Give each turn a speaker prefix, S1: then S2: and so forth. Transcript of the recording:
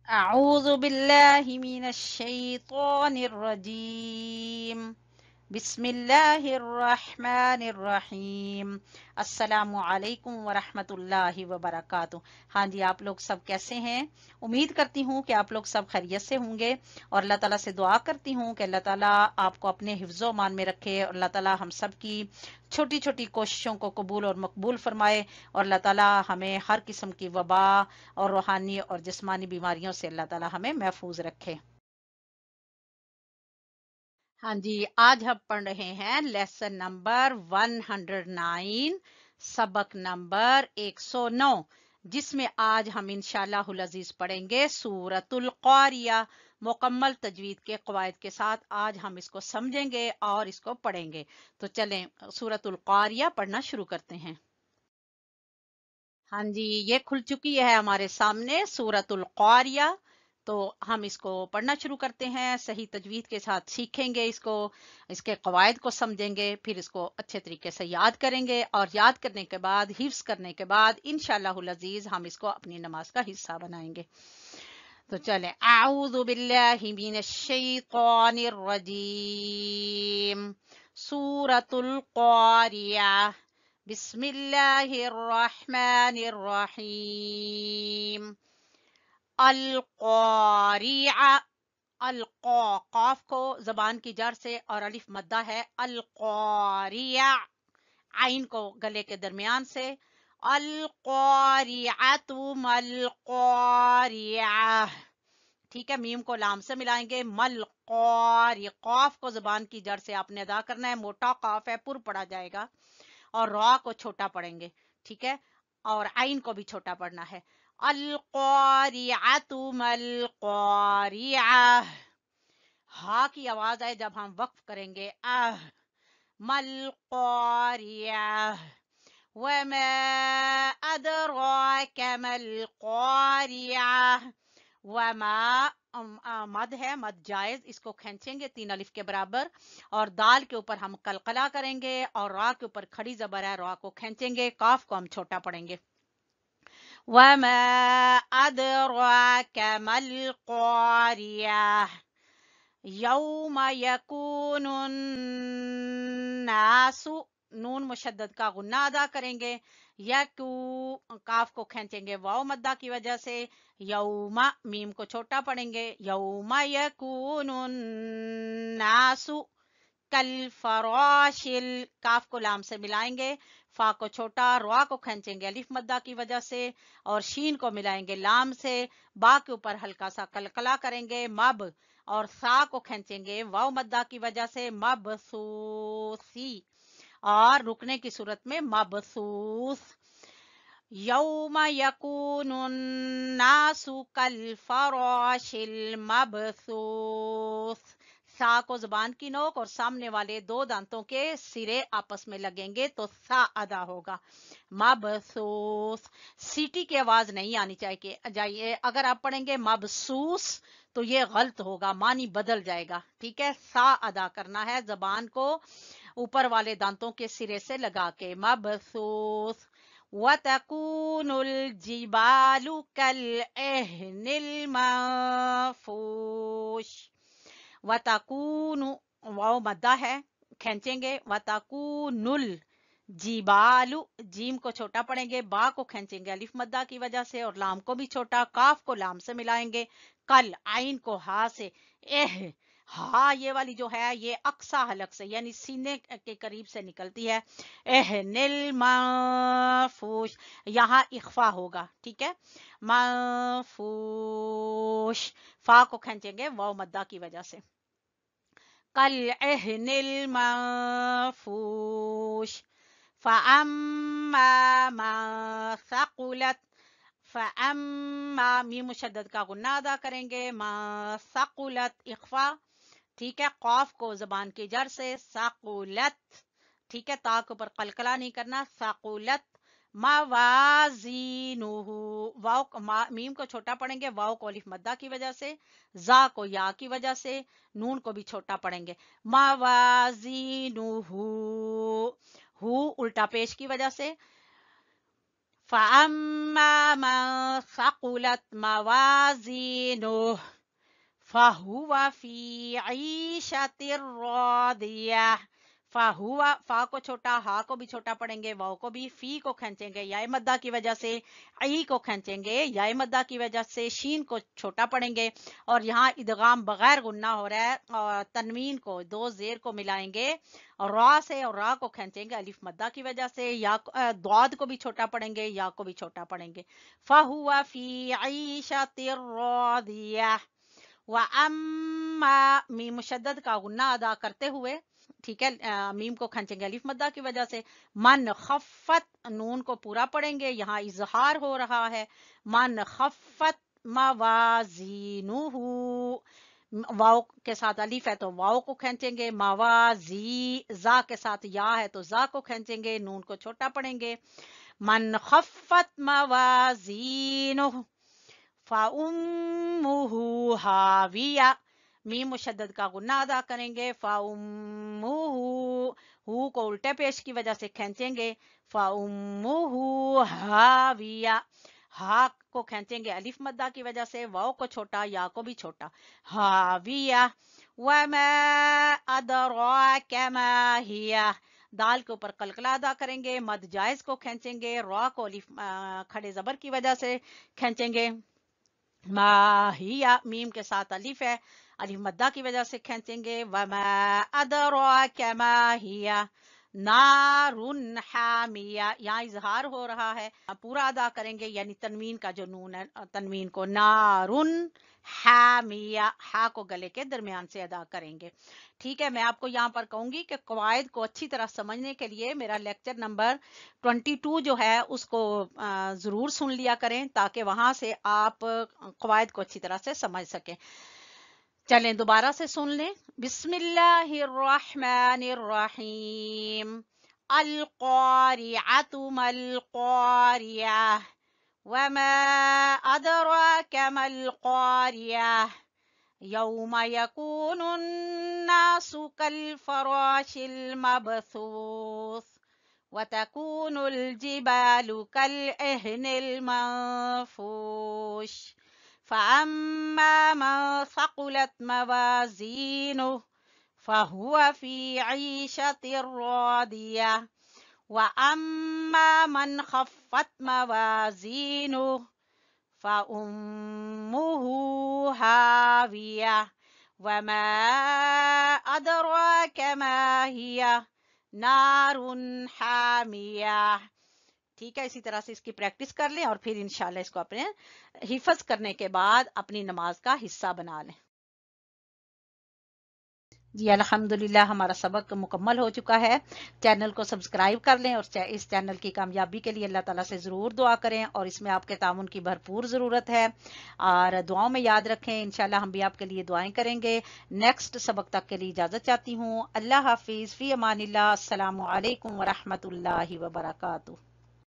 S1: أعوذ بالله من الشيطان الرجيم بسم الله الرحمن الرحیم السلام علیکم ورحمۃ اللہ وبرکاتہ۔ ہاں جی، آپ لوگ سب کیسے ہیں؟ امید کرتی ہوں کہ آپ لوگ سب خیریت سے ہوں گے، اور اللہ تعالیٰ سے دعا کرتی ہوں کہ اللہ تعالیٰ آپ کو اپنے حفظ و امان میں رکھے، اور اللہ تعالیٰ ہم سب کی چھوٹی چھوٹی کوششوں کو قبول اور مقبول فرمائے، اور اللہ تعالیٰ ہمیں ہر قسم کی وبا اور روحانی اور جسمانی بیماریوں سے اللہ تعالیٰ ہمیں محفوظ رکھے۔ ہاں جی، آج ہم پڑھ رہے ہیں لیسن نمبر 109، سبق نمبر 109، جس میں آج ہم انشاءاللہ العزیز پڑھیں گے سورۃ القاریہ مکمل تجوید کے قواعد کے ساتھ۔ آج ہم اس کو سمجھیں گے اور اس کو پڑھیں گے، تو چلیں سورۃ القاریہ پڑھنا شروع کرتے ہیں۔ ہاں جی، یہ کھل چکی ہے ہمارے سامنے سورۃ القاریہ، تو ہم اس کو پڑھنا شروع کرتے ہیں، صحیح تجوید کے ساتھ سیکھیں گے اس کو، اس کے قواعد کو سمجھیں گے، پھر اس کو اچھے طریقے سے یاد کریں گے، اور یاد کرنے کے بعد، حفظ کرنے کے بعد انشاءاللہ العزیز ہم اس کو اپنی نماز کا حصہ بنائیں گے۔ تو چلیں، اعوذ باللہ من الشیطان الرجیم، سورۃ القاریہ، بسم اللہ الرحمن الرحیم۔ القاریہ، قاف کو زبان کی جڑ سے اور الف مدہ ہے، القاریہ، عین کو گلے کے درمیان سے، القاریعۃ ملقاریہ، ٹھیک ہے، میم کو لام سے ملائیں گے، ملقاری، قاف کو زبان کی جڑ سے آپ نے ادا کرنا ہے، موٹا قاف ہے، پر پڑا جائے گا، اور را کو چھوٹا پڑھیں گے، ٹھیک ہے، اور عین کو بھی چھوٹا پڑھنا ہے۔ القاریعۃ ملقاریہ، ہا کی آواز آئے جب ہم وقف کریں گے، ملقاریہ، وما ادراک ملقاریہ، وما مد ہے، مد جائز، اس کو کھینچیں گے 3 الف کے برابر، اور دال کے اوپر ہم قلقلہ کریں گے، اور را کے اوپر کھڑی زبر ہے، را کو کھینچیں گے، کاف کو ہم چھوٹا پڑھیں گے۔ وما ادراک ملقاریہ، یوم یکون الناس، نون مشدد کا غنہ ادا کریں گے، یکو، کاف کو کھینچیں گے واو مدہ کی وجہ سے، یوم، میم کو چھوٹا پڑھیں گے، یوم یکون الناس کالفراش، کاف کو لام سے ملائیں گے، فا کو چھوٹا، روا کو کھینچیں گے الف مدہ کی وجہ سے، اور شین کو ملائیں گے لام سے، با کے اوپر ہلکا سا قلقلہ کریں گے، مب، اور سا کو کھینچیں گے واو مدہ کی وجہ سے، مبسوسی، اور رکنے کی صورت میں مبسوس، یوم یکون الناس کالفراش المبثوث، سا کو زبان کی نوک اور سامنے والے 2 دانتوں کے سرے آپس میں لگیں گے تو سا ادا ہوگا، مبثوث، سیٹی کی آواز نہیں آنی چاہیے، اگر آپ پڑھیں گے مبسوس تو یہ غلط ہوگا، معنی بدل جائے گا، ٹھیک ہے، سا ادا کرنا ہے زبان کو اوپر والے دانتوں کے سرے سے لگا کے، مبثوث، وَتَكُونُ الْجِبَالُ كَالْعِهْنِ الْمَنفُوشِ، وَتَكُونُ، واو مدہ ہے، کھینچیں گے، وَتَكُونُ الْجِبَالُ، جیم کو چھوٹا پڑھیں گے، با کو کھینچیں گے الف مدہ کی وجہ سے، اور لام کو بھی چھوٹا، کاف کو لام سے ملائیں گے، کل، عین کو ہا سے، ہا یہ والی جو ہے یہ اقصا حلق سے یعنی سینے کے قریب سے نکلتی ہے، اہنل منفوش، یہاں اخفا ہوگا، ٹھیک ہے، منفوش، فا کو کھینچیں گے واو مدہ کی وجہ سے، کل اہنل منفوش، فَأَمَّا مَن ثَقُلَتْ، فَأَمَّا، میم مشدد کا غنہ ادا کریں گے، ما ثقلت، اخفا، ٹھیک ہے، قاف کو زبان کی جڑ سے، ثقلت، ٹھیک ہے، تا کے اوپر قلقلہ نہیں کرنا، ثقلت موازینہ، واو، میم کو چھوٹا پڑھیں گے، واو کو الف مدہ کی وجہ سے، زا کو یا کی وجہ سے، نون کو بھی چھوٹا پڑھیں گے، موازینہ، ہو الٹا پیش کی وجہ سے، فَأَمَّا مَنْ ثَقُلَتْ مَوَازِينُهُ فَهُوَ فِي عِيشَةٍ رَاضِيَةٍ فَهُوَ فا کو چھوٹا، ہا کو بھی چھوٹا پڑھیں گے، واو کو بھی، فی کو کھینچیں گے یا مدہ کی وجہ سے، ای کو کھینچیں گے یا مدہ کی وجہ سے، شین کو چھوٹا پڑھیں گے، اور یہاں ادغام بغیر غنہ ہو رہا ہے، اور تنوین کو دو زیر کو ملائیں گے اور را سے، اور را کو کھینچیں گے الف مدہ کی وجہ سے، یا ضاد کو بھی چھوٹا پڑھیں گے، یا کو بھی چھوٹا پڑھیں گے. فَهُوَ فِي عِيشَةٍ رَاضِيَةٍ وَأَمَّا میم مشدد کا غنہ ادا کرتے ہوئے، ٹھیک ہے، میم کو کھنچیں گے الف مدہ کی وجہ سے، من خفت نون کو پورا پڑھیں گے، یہاں اظہار ہو رہا ہے، من خفت موازینہ، واو کے ساتھ الف ہے تو واو کو کھینچیں گے، موازی زا کے ساتھ یا ہے تو زا کو کھینچیں گے، نون کو چھوٹا پڑھیں گے، من خفت موازینہ فَأُمُّهُ ہاویہ، میم مشدد کا غنہ ادا کریں گے، فَأُمُّهُ ہو کو الٹے پیش کی وجہ سے کھینچیں گے، فَأُمُّهُ ہاویہ، ہا کو کھینچیں گے الف مدہ کی وجہ سے، واو کو چھوٹا، یا کو بھی چھوٹا، ہاویہ. وَمَا أَدْرَاكَ مَا هِيَ، دال کے اوپر قلقلہ ادا کریں گے، مد جائز کو کھینچیں گے، را کو الف کھڑے زبر کی وجہ سے کھینچیں گے، ما ہیا میم کے ساتھ الف ہے، الف مدہ کی وجہ سے کھینچیں گے، وما ادراک ما ہیا نار حامیہ، یہاں اظہار ہو رہا ہے، پورا ادا کریں گے، یعنی تنوین کا جو نون ہے، تنوین کو نار حامیہ، ہا کو گلے کے درمیان سے ادا کریں گے. ٹھیک ہے، میں آپ کو یہاں پر کہوں گی کہ قواعد کو اچھی طرح سمجھنے کے لیے میرا لیکچر نمبر 22 جو ہے اس کو ضرور سن لیا کریں، تاکہ وہاں سے آپ قواعد کو اچھی طرح سے سمجھ سکیں. چلیں دوبارہ سے سن لیں. بسم اللہ الرحمن الرحیم. القارعۃ ما القاریہ وما ادراک ما القاریہ یوم یکون الناس کالفراش المبثوث وتكون الجبال كالعهن المنفوش فأما من ثقلت موازينه فهو في عيشة راضية وأما من خفت موازينه فأمه هاوية وما أدراك ما هي نار حامیہ. ٹھیک ہے، اسی طرح سے اس کی پریکٹس کر لیں اور پھر انشاءاللہ اس کو اپنے حفظ کرنے کے بعد اپنی نماز کا حصہ بنا لیں. جی الحمدللہ ہمارا سبق مکمل ہو چکا ہے. چینل کو سبسکرائب کر لیں اور اس چینل کی کامیابی کے لیے اللہ تعالیٰ سے ضرور دعا کریں، اور اس میں آپ کے تعاون کی بھرپور ضرورت ہے، اور دعاؤں میں یاد رکھیں. انشاءاللہ ہم بھی آپ کے لیے دعائیں کریں گے. نیکسٹ سبق تک کے لیے اجازت چاہتی ہوں. اللہ حافظ، فی امان اللہ. السلام علیکم ورحمۃ اللہ وبرکاتہ.